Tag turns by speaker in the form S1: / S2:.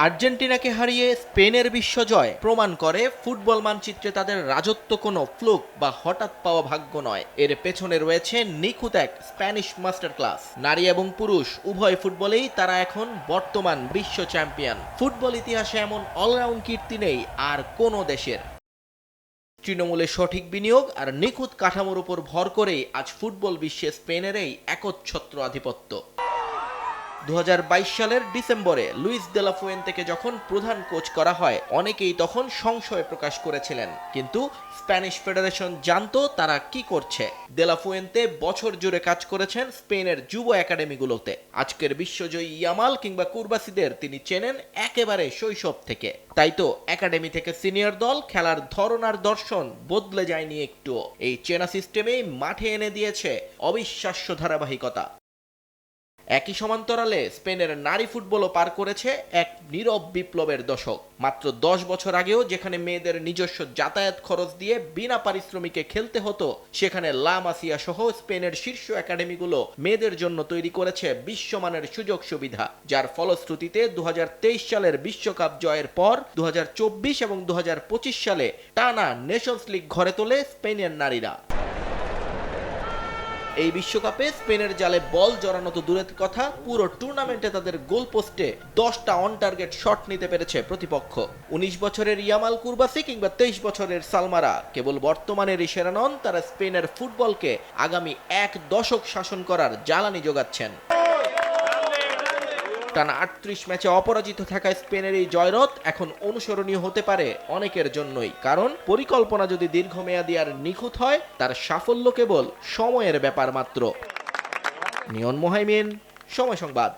S1: আর্জেন্টিনাকে হারিয়ে স্পেনের বিশ্বজয় প্রমাণ করে ফুটবল মানচিত্রে তাদের রাজত্ব কোনো ফ্লুক বা হঠাৎ পাওয়া ভাগ্য নয়। এর পেছনে রয়েছে নিখুঁত এক স্প্যানিশ মাস্টার ক্লাস। নারী এবং পুরুষ উভয় ফুটবলেই তারা এখন বর্তমান বিশ্ব চ্যাম্পিয়ন। ফুটবল ইতিহাসে এমন অলরাউন্ড কীর্তি নেই আর কোনো দেশের। তৃণমূলে সঠিক বিনিয়োগ আর নিখুঁত কাঠামোর উপর ভর করেই আজ ফুটবল বিশ্বে স্পেনের এই একচ্ছত্র আধিপত্য। 2022 সালের ডিসেম্বরে লুইস দে লা ফুয়েন্তেকে যখন প্রধান কোচ করা হয়, অনেকেই তখন সংশয় প্রকাশ করেছিলেন, কিন্তু স্প্যানিশ ফেডারেশন জানতো তারা কি করছে। দে লা ফুয়েন্তে বছর জুড়ে কাজ করেছেন স্পেনের যুব একাডেমিগুলোতে। আজকের বিশ্বজয়ী ইয়ামাল কিংবা কুরবাসিদের তিনি চেনেন একেবারে শৈশব থেকে। তাই তো একাডেমি থেকে সিনিয়র দল খেলার ধরন আর দর্শন বদলে যায়নি একটুও। এই চেনা সিস্টেমেই মাঠে এনে দিয়েছে অবিশ্বাস্য ধারাবাহিকতা। একই সমান্তরালে স্পেনের নারী ফুটবলও পার করেছে এক নীরব বিপ্লবের দশক। মাত্র 10 বছর আগেও যেখানে মেয়েদের নিজস্ব যাতায়াত খরচ দিয়ে বিনা পারিশ্রমিকে খেলতে হতো, সেখানে লা মাসিয়া সহ স্পেনের শীর্ষ একাডেমিগুলো মেয়েদের জন্য তৈরি করেছে বিশ্বমানের সুযোগ সুবিধা, যার ফলশ্রুতিতে 2023 সালের বিশ্বকাপ জয়ের পর 2024 এবং 2025 সালে টানা নেশনস লিগ ঘরে তোলে স্পেনের নারীরা। এই বিশ্বকাপে স্পেনের জালে বল জড়ানো তো দূরের কথা, পুরো টুর্নামেন্টে তাদের গোল পোস্টে 10টা অন টার্গেট শট নিতে পেরেছে প্রতিপক্ষ। 19 বছরের ইয়ামাল কুরবাসি কিংবা 23 বছরের সালমারা কেবল বর্তমানের সেরা নন, তারা স্পেনের ফুটবলকে আগামী 1 দশক শাসন করার জ্বালানি যোগাচ্ছেন। টানা 38 ম্যাচে অপরাজিত থাকা স্পেনের এই জয়রথ এখন অনুসরণীয় হতে পারে অনেকের জন্যই, কারণ পরিকল্পনা যদি দীর্ঘমেয়াদী আর নিখুঁত হয়, তার সাফল্য কেবল সময়ের ব্যাপার মাত্র। নিয়ন মোহাইমিন, সময় সংবাদ।